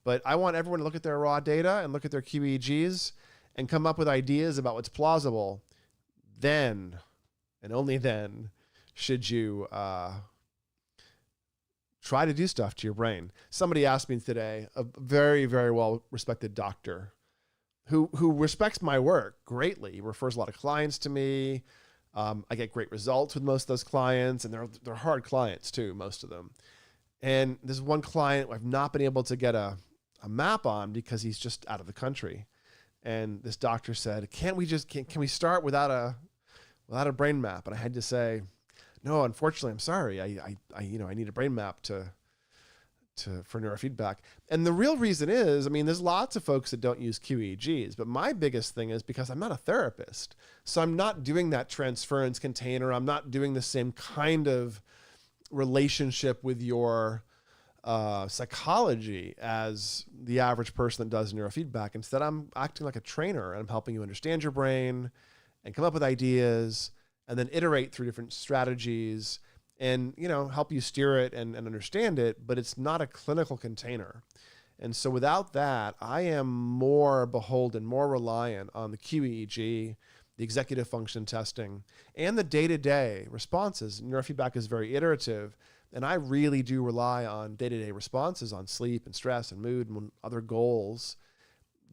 But I want everyone to look at their raw data and look at their QEEGs and come up with ideas about what's plausible. Then, and only then, should you try to do stuff to your brain. Somebody asked me today, a very, very well-respected doctor who respects my work greatly. He refers a lot of clients to me. I get great results with most of those clients, and they're hard clients too, most of them. And there's one client I've not been able to get a map on because he's just out of the country. And this doctor said, can we start without a brain map? And I had to say, no, unfortunately, I'm sorry. I need a brain map for neurofeedback. And the real reason is, there's lots of folks that don't use QEEGs, but my biggest thing is because I'm not a therapist. So I'm not doing that transference container. I'm not doing the same kind of relationship with your psychology as the average person that does neurofeedback. Instead, I'm acting like a trainer, and I'm helping you understand your brain and come up with ideas and then iterate through different strategies and, help you steer it and understand it, but it's not a clinical container. And so without that, I am more beholden, more reliant on the QEEG, the executive function testing, and the day-to-day responses. Neurofeedback is very iterative, and I really do rely on day-to-day responses on sleep and stress and mood and other goals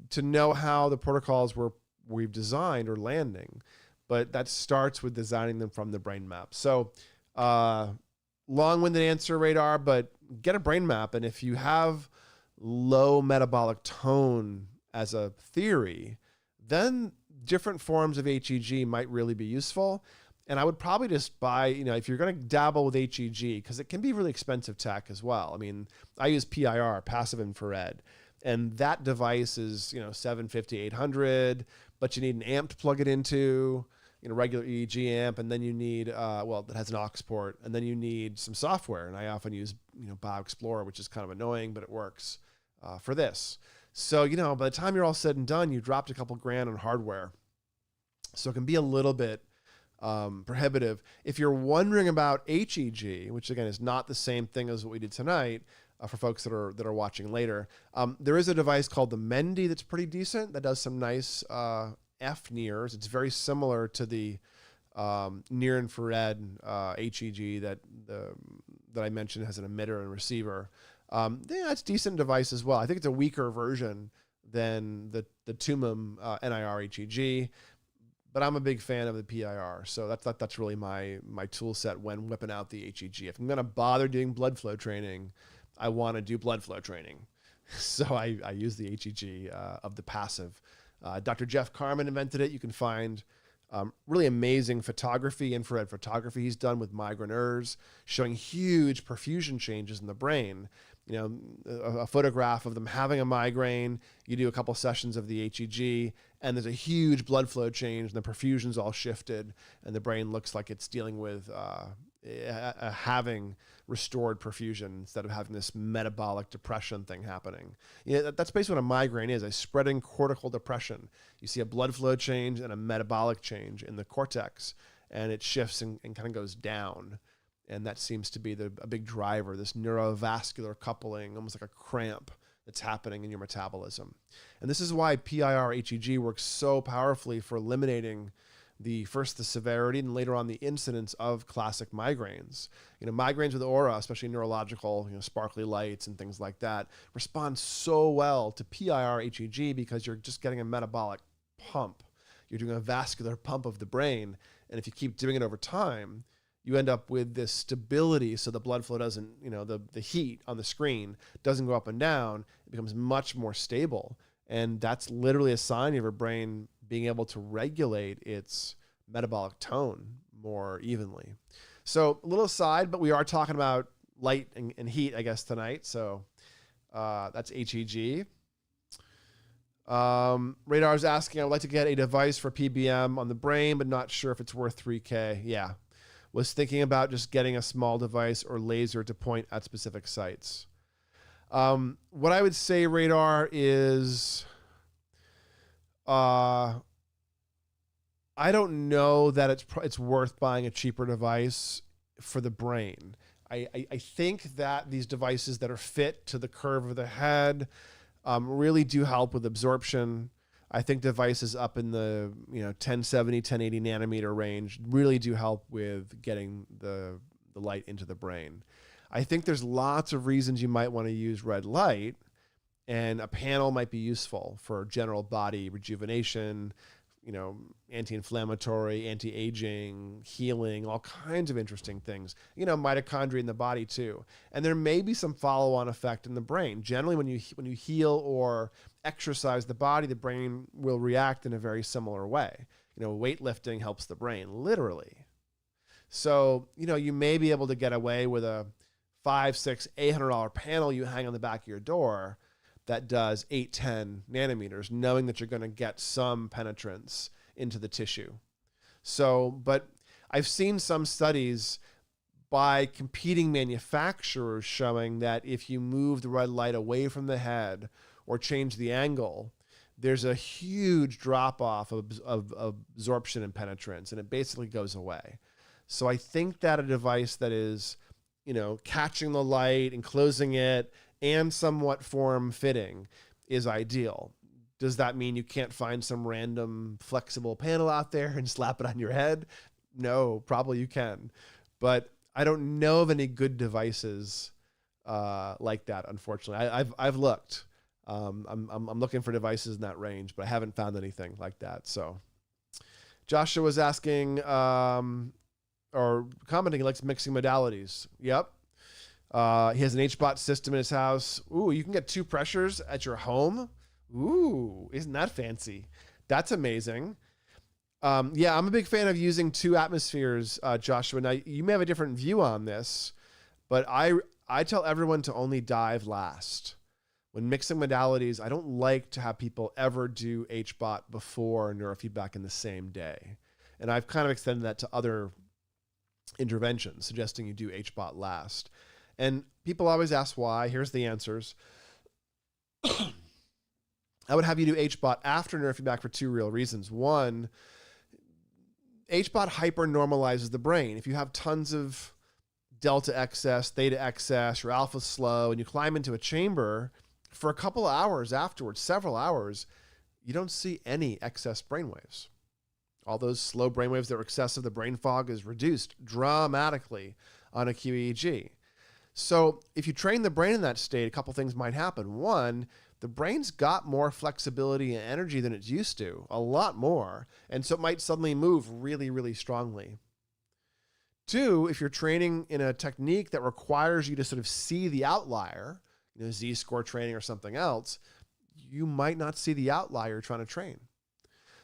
to know how the protocols we've designed are landing. But that starts with designing them from the brain map. So long-winded answer, Radar, but get a brain map. And if you have low metabolic tone as a theory, then different forms of HEG might really be useful. And I would probably just buy, if you're going to dabble with HEG, because it can be really expensive tech as well. I use PIR, passive infrared, and that device is, $750, $800, but you need an amp to plug it into, regular EEG amp, and then you need, that has an aux port, and then you need some software. And I often use, BioExplorer, which is kind of annoying, but it works for this. So, by the time you're all said and done, you dropped a couple grand on hardware. So it can be a little bit prohibitive. If you're wondering about HEG, which again is not the same thing as what we did tonight, for folks that are watching later, there is a device called the Mendy that's pretty decent that does some nice F-nears. It's very similar to the near infrared HEG that I mentioned has an emitter and receiver. It's a decent device as well. I think it's a weaker version than the Tumum NIR HEG, but I'm a big fan of the PIR. So that's really my tool set when whipping out the HEG. If I'm going to bother doing blood flow training, I want to do blood flow training. So I use the HEG of the passive. Dr. Jeff Carmen invented it. You can find really amazing photography, infrared photography he's done with migraineurs, showing huge perfusion changes in the brain. A photograph of them having a migraine, you do a couple sessions of the HEG, and there's a huge blood flow change, and the perfusion's all shifted, and the brain looks like it's dealing with having restored perfusion instead of having this metabolic depression thing happening. That's basically what a migraine is, a spreading cortical depression. You see a blood flow change and a metabolic change in the cortex, and it shifts and kind of goes down. And that seems to be a big driver, this neurovascular coupling, almost like a cramp that's happening in your metabolism. And this is why PIR HEG works so powerfully for eliminating the severity and later on the incidence of classic migraines. Migraines with aura, especially neurological, sparkly lights and things like that, respond so well to PIR HEG because you're just getting a metabolic pump. You're doing a vascular pump of the brain. And if you keep doing it over time, you end up with this stability, so the blood flow doesn't, the heat on the screen doesn't go up and down. It becomes much more stable. And that's literally a sign of your brain being able to regulate its metabolic tone more evenly. So a little aside, but we are talking about light and heat, I guess, tonight. So that's HEG. Radar's asking, I'd like to get a device for PBM on the brain, but not sure if it's worth $3,000. Yeah. Was thinking about just getting a small device or laser to point at specific sites. What I would say, Radar, is I don't know that it's worth buying a cheaper device for the brain. I think that these devices that are fit to the curve of the head, really do help with absorption. I think devices up in the 1070, 1080 nanometer range really do help with getting the light into the brain. I think there's lots of reasons you might want to use red light, and a panel might be useful for general body rejuvenation, anti-inflammatory, anti-aging, healing, all kinds of interesting things. Mitochondria in the body too. And there may be some follow-on effect in the brain. Generally, when you heal or exercise the body, the brain will react in a very similar way. Weightlifting helps the brain, literally. So, you may be able to get away with a $500, $600, $800 panel you hang on the back of your door that does 8, 10 nanometers, knowing that you're going to get some penetrance into the tissue. So, but I've seen some studies by competing manufacturers showing that if you move the red light away from the head or change the angle, there's a huge drop-off of absorption and penetrance, and it basically goes away. So I think that a device that is, catching the light, enclosing it, and somewhat form-fitting is ideal. Does that mean you can't find some random flexible panel out there and slap it on your head? No, probably you can. But I don't know of any good devices like that, unfortunately. I've looked. I'm looking for devices in that range, but I haven't found anything like that. So Joshua was asking or commenting, he likes mixing modalities. Yep. He has an HBOT system in his house. Ooh, you can get 2 pressures at your home. Ooh, isn't that fancy? That's amazing. Yeah, I'm a big fan of using 2 atmospheres, Joshua. Now, you may have a different view on this, but I tell everyone to only dive last. When mixing modalities, I don't like to have people ever do HBOT before neurofeedback in the same day. And I've kind of extended that to other interventions, suggesting you do HBOT last. And people always ask why. Here's the answers. I would have you do HBOT after neurofeedback for 2 real reasons. One, HBOT hyper-normalizes the brain. If you have tons of delta excess, theta excess, your alpha slow, and you climb into a chamber, for a couple of hours afterwards, several hours, you don't see any excess brainwaves. All those slow brainwaves that were excessive, the brain fog is reduced dramatically on a QEEG. So if you train the brain in that state, a couple things might happen. One, the brain's got more flexibility and energy than it's used to, a lot more. And so it might suddenly move really, really strongly. 2, if you're training in a technique that requires you to sort of see the outlier, Z-score training or something else, you might not see the outlier you're trying to train.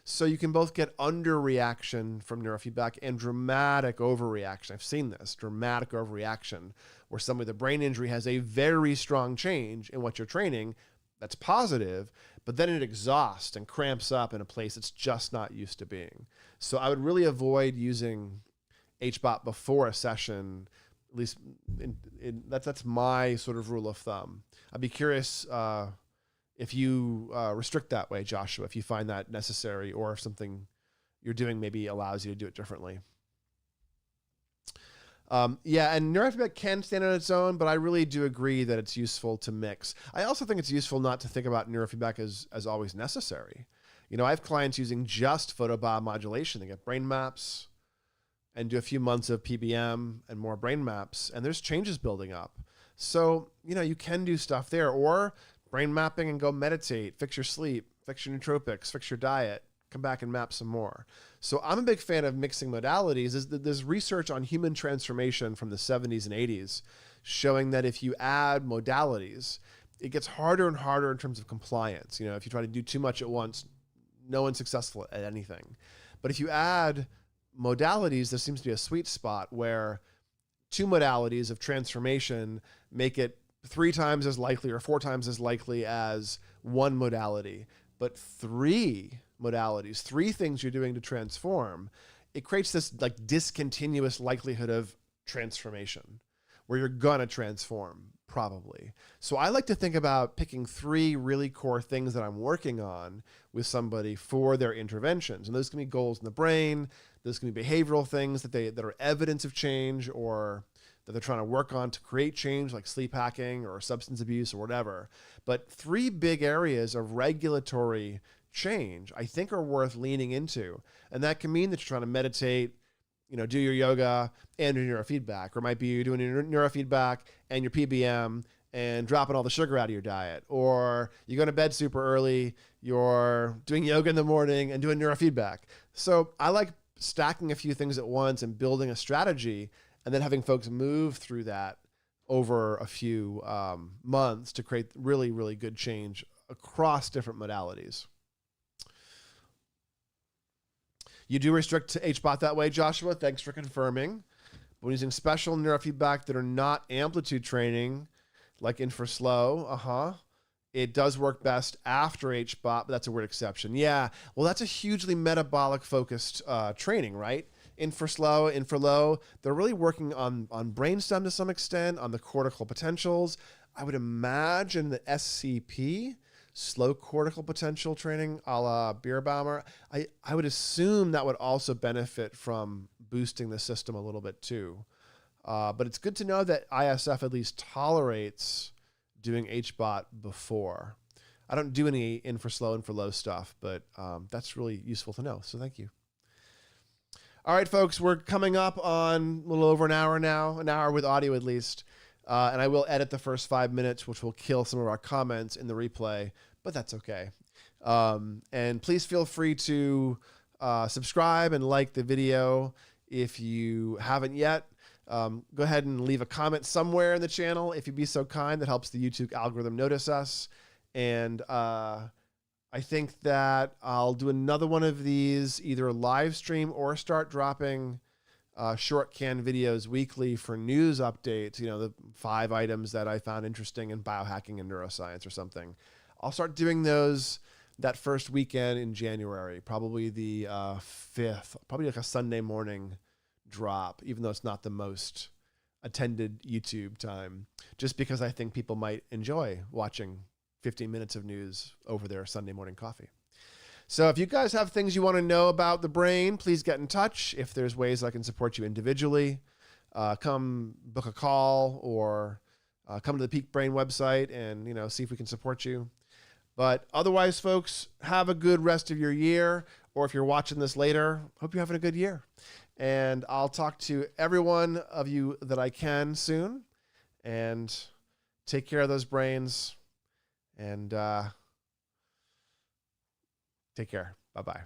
So you can both get underreaction from neurofeedback and dramatic overreaction. I've seen this, dramatic overreaction, where somebody with a brain injury has a very strong change in what you're training that's positive, but then it exhausts and cramps up in a place it's just not used to being. So I would really avoid using HBOT before a session, at least that's my sort of rule of thumb. I'd be curious if you restrict that way, Joshua, if you find that necessary, or if something you're doing maybe allows you to do it differently. Yeah, and neurofeedback can stand on its own, but I really do agree that it's useful to mix. I also think it's useful not to think about neurofeedback as always necessary. I have clients using just photobiomodulation. They get brain maps and do a few months of PBM and more brain maps, and there's changes building up. So, you can do stuff there, or brain mapping and go meditate, fix your sleep, fix your nootropics, fix your diet, come back and map some more. So I'm a big fan of mixing modalities. There's research on human transformation from the 70s and 80s showing that if you add modalities, it gets harder and harder in terms of compliance. If you try to do too much at once, no one's successful at anything. But if you add modalities, there seems to be a sweet spot where 2 modalities of transformation make it 3 times as likely or 4 times as likely as 1 modality. But 3 modalities, 3 things you're doing to transform, it creates this discontinuous likelihood of transformation where you're gonna transform, probably. So I like to think about picking 3 really core things that I'm working on with somebody for their interventions. And those can be goals in the brain, those can be behavioral things that are evidence of change, or that they're trying to work on to create change, like sleep hacking or substance abuse or whatever. But 3 big areas of regulatory change I think are worth leaning into. And that can mean that you're trying to meditate, do your yoga and your neurofeedback, or it might be you're doing your neurofeedback and your PBM and dropping all the sugar out of your diet, or you're going to bed super early, you're doing yoga in the morning and doing neurofeedback. So I like stacking a few things at once and building a strategy, and then having folks move through that over a few months to create really, really good change across different modalities. You do restrict to HBOT that way, Joshua. Thanks for confirming. When using special neurofeedback that are not amplitude training, like infraslow, it does work best after HBOT, but that's a weird exception. Yeah, well, that's a hugely metabolic-focused training, right? Infraslow, infralow, they're really working on brainstem to some extent, on the cortical potentials. I would imagine the SCP, slow cortical potential training, a la Biohacking, I would assume that would also benefit from boosting the system a little bit too. But it's good to know that ISF at least tolerates doing HBOT before. I don't do any infraslow, infralow stuff, but that's really useful to know. So thank you. All right, folks, we're coming up on a little over an hour now, an hour with audio at least. And I will edit the first 5 minutes, which will kill some of our comments in the replay, but that's okay. And please feel free to subscribe and like the video if you haven't yet. Go ahead and leave a comment somewhere in the channel if you'd be so kind. That helps the YouTube algorithm notice us. And I think that I'll do another one of these, either live stream or start dropping short canned videos weekly for news updates, the 5 items that I found interesting in biohacking and neuroscience or something. I'll start doing those that first weekend in January, probably the 5th, probably like a Sunday morning drop, even though it's not the most attended YouTube time, just because I think people might enjoy watching 15 minutes of news over their Sunday morning coffee. So if you guys have things you want to know about the brain, please get in touch. If there's ways I can support you individually, come book a call or come to the Peak Brain website and see if we can support you. But otherwise, folks, have a good rest of your year. Or if you're watching this later, hope you're having a good year. And I'll talk to every one of you that I can soon. And take care of those brains. And take care. Bye-bye.